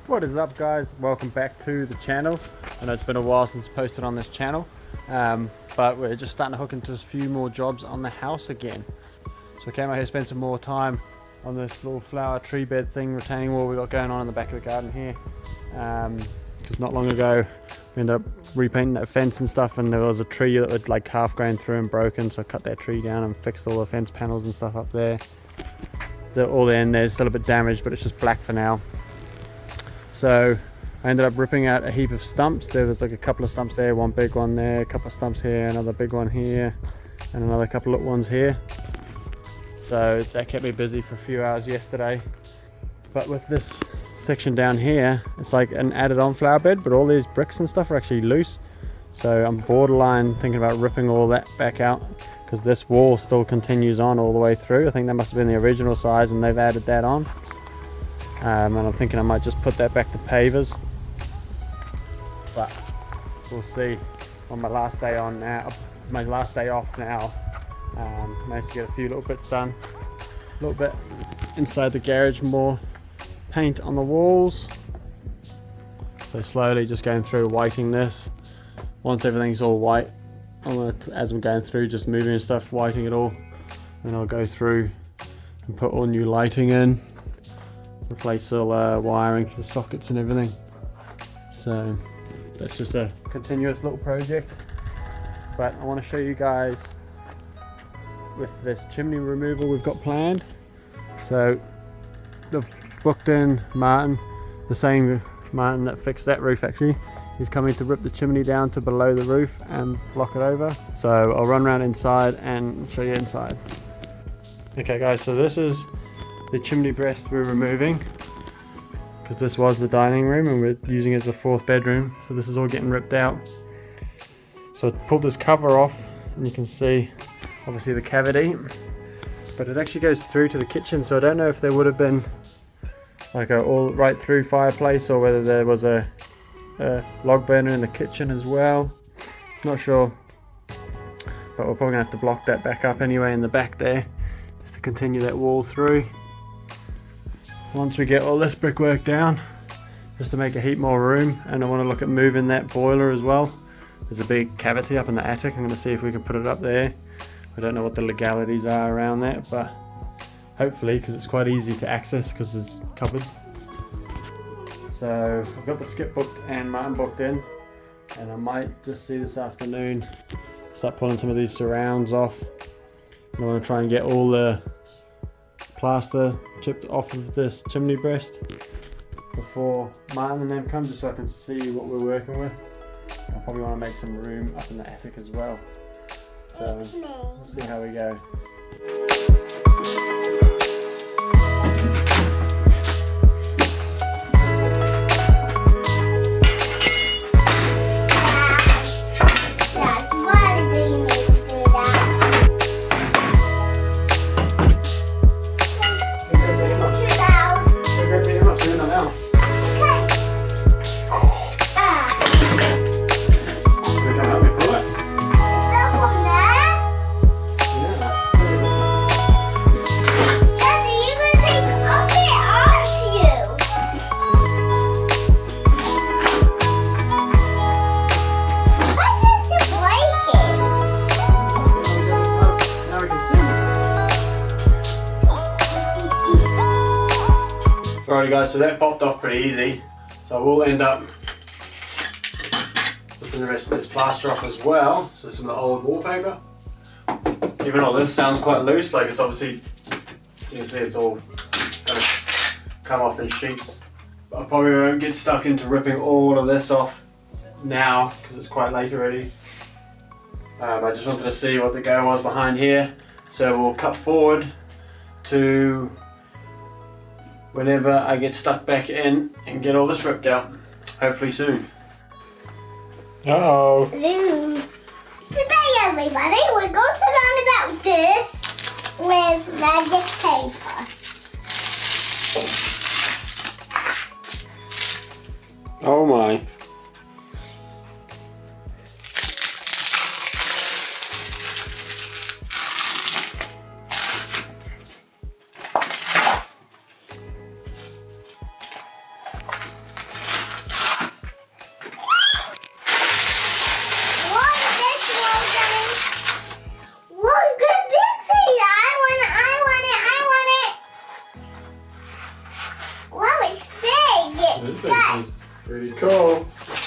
What is up, guys? Welcome back to the channel. I know it's been a while since posted on this channel, but we're just starting to hook into a few more jobs on the house again. So I came out here, spent some more time on this little flower tree bed thing, retaining wall we got going on in the back of the garden here. Because not long ago we ended up repainting that fence and stuff, and there was a tree that was like half grown through and broken, so I cut that tree down and fixed all the fence panels and stuff up there. All the end there's still a bit damaged, but it's just black for now. So I ended up ripping out a heap of stumps. There was like a couple of stumps there, one big one there, a couple of stumps here, another big one here, and another couple of ones here. So that kept me busy for a few hours yesterday. But with this section down here, it's like an added on flower bed, but all these bricks and stuff are actually loose. So I'm borderline thinking about ripping all that back out, because this wall still continues on all the way through. I think that must have been the original size and they've added that on. And I'm thinking I might just put that back to pavers, but we'll see. On my last day on now, my last day off now, managed to get a few little bits done. A little bit inside the garage, more paint on the walls. So slowly just going through whiting this. Once everything's all white, as I'm going through, just moving stuff, whiting it all. Then I'll go through and put all new lighting in. Replace all wiring for the sockets and everything. So that's just a continuous little project, but I want to show you guys with this chimney removal we've got planned. So they've booked in Martin, the same Martin that fixed that roof actually. He's coming to rip the chimney down to below the roof and block it over. So I'll run around inside and show you inside. Okay guys, so this is the chimney breast we're removing, because this was the dining room and we're using it as a fourth bedroom. So this is all getting ripped out. So I pulled this cover off and you can see obviously the cavity, but it actually goes through to the kitchen. So I don't know if there would have been like a all right through fireplace, or whether there was a log burner in the kitchen as well. Not sure, but we're probably gonna have to block that back up anyway in the back there, just to continue that wall through. Once we get all this brickwork down, just to make a heap more room, and I want to look at moving that boiler as well. There's a big cavity up in the attic. I'm going to see if we can put it up there. I don't know what the legalities are around that, but hopefully, because it's quite easy to access because there's cupboards. So I've got the skip booked and Martin booked in, and I might just see this afternoon, start pulling some of these surrounds off. And I want to try and get all the plaster chipped off of this chimney breast before Martin and them come, just so I can see what we're working with. I probably want to make some room up in the attic as well. So we'll see how we go. Alrighty guys, so that popped off pretty easy. So we'll end up putting the rest of this plaster off as well. So some of the old wallpaper. Even though this sounds quite loose, like it's obviously, as you can see, it's all kind of come off in sheets. But I probably won't get stuck into ripping all of this off now, because it's quite late already. I just wanted to see what the go was behind here. So we'll cut forward to whenever I get stuck back in and get all this ripped out. Hopefully soon. Uh-oh. Today everybody, we're going to learn about this with magic paper. Oh my. This thing is pretty cool.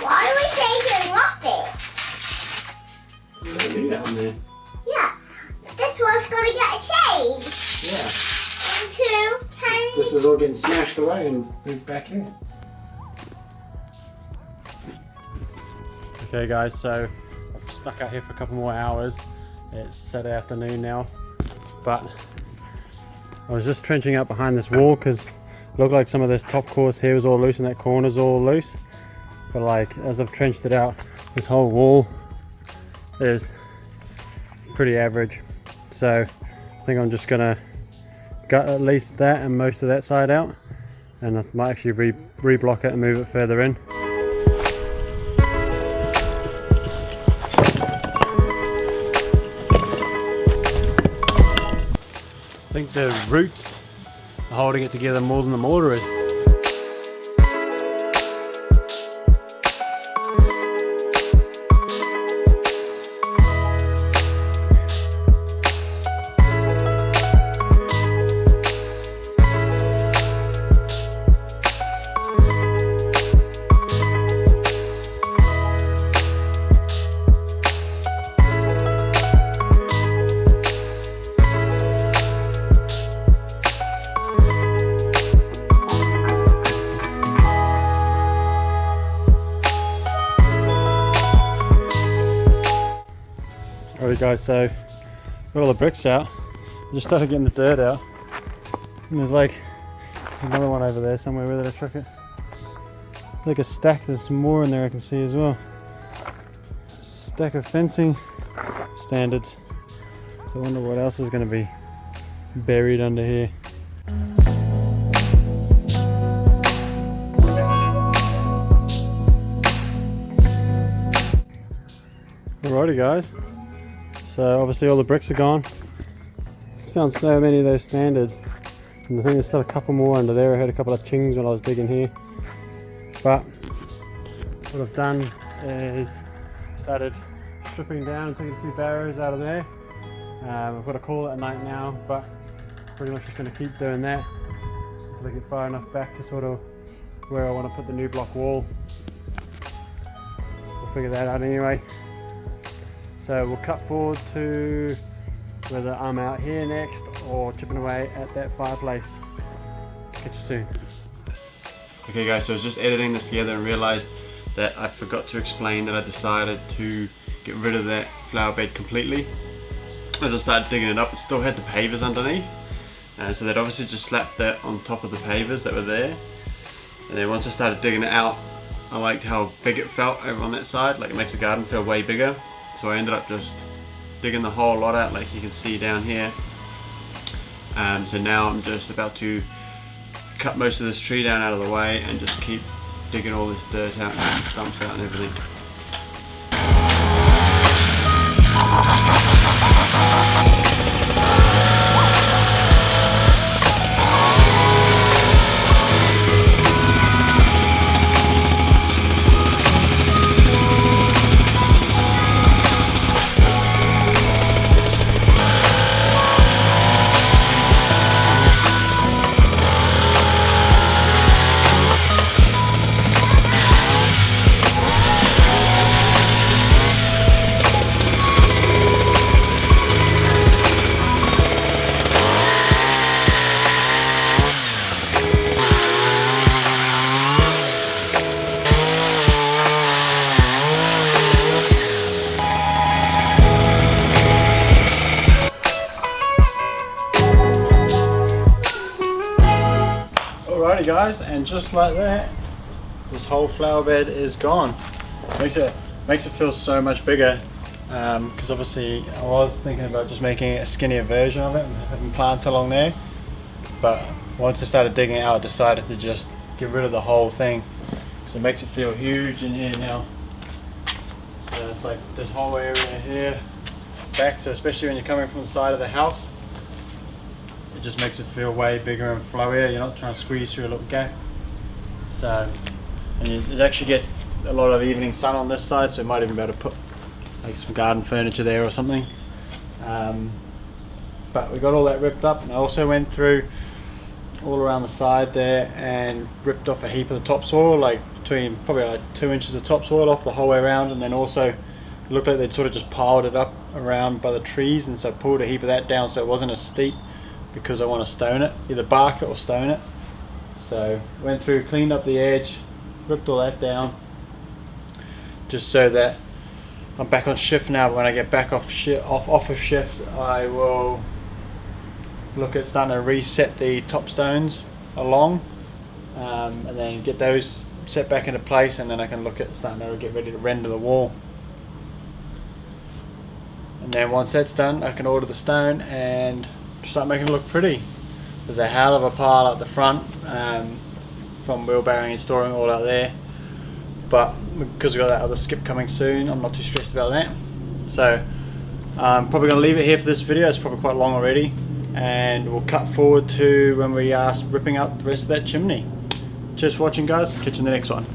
Why are we taking off it? You don't need that on there. Yeah. This one's got to get changed. Yeah. Into tiny. This is all getting smashed away and moved back in. Okay guys, so I've stuck out here for a couple more hours. It's Saturday afternoon now, but I was just trenching up behind this wall because it looked like some of this top course here was all loose and that corner's all loose. But like, as I've trenched it out, this whole wall is pretty average. So I think I'm just gonna gut at least that and most of that side out, and I might actually re-block it and move it further in. I think the roots are holding it together more than the mortar is. Alright guys, so got all the bricks out. I just started getting the dirt out, and there's like another one over there somewhere. Where did I chuck it? Like a stack. There's some more in there I can see as well. Stack of fencing standards. So I wonder what else is going to be buried under here. Alrighty guys. So obviously all the bricks are gone. Just found so many of those standards, and I think there's still a couple more under there. I heard a couple of chings when I was digging here. But what I've done is started stripping down and taking a few barrows out of there. I've got to call it a night now, but pretty much just going to keep doing that until I get far enough back to sort of where I want to put the new block wall. We'll figure that out anyway. So we'll cut forward to whether I'm out here next or chipping away at that fireplace. Catch you soon. Okay guys, so I was just editing this together and realized that I forgot to explain that I decided to get rid of that flower bed completely. As I started digging it up, it still had the pavers underneath. So they'd obviously just slapped that on top of the pavers that were there. And then once I started digging it out, I liked how big it felt over on that side. Like, it makes the garden feel way bigger. So I ended up just digging the whole lot out, like you can see down here. So now I'm just about to cut most of this tree down out of the way and just keep digging all this dirt out and the stumps out and everything. Alrighty guys, and just like that, this whole flower bed is gone. Makes it feel so much bigger, because obviously I was thinking about just making a skinnier version of it and having plants along there, but once I started digging it out, I decided to just get rid of the whole thing, because it makes it feel huge in here now. So it's like this whole area here back, so especially when you're coming from the side of the house, it just makes it feel way bigger and flowier. You're not trying to squeeze through a little gap. So, and it actually gets a lot of evening sun on this side, so it might even be able to put like some garden furniture there or something. But we got all that ripped up, and I also went through all around the side there and ripped off a heap of the topsoil, like between probably like 2 inches of topsoil off the whole way around, and then also it looked like they'd sort of just piled it up around by the trees, and so I pulled a heap of that down so it wasn't as steep, because I want to stone it, either bark it or stone it. So went through, cleaned up the edge, ripped all that down, just so that I'm back on shift now. But when I get back off of shift, I will look at starting to reset the top stones along, and then get those set back into place, and then I can look at starting to get ready to render the wall. And then once that's done, I can order the stone and start making it look pretty. There's a hell of a pile at the front from wheelbarrowing and storing all out there, but because we've got that other skip coming soon, I'm not too stressed about that. So I'm probably going to leave it here for this video. It's probably quite long already, and we'll cut forward to when we are ripping up the rest of that chimney. Cheers for watching, guys. Catch you in the next one.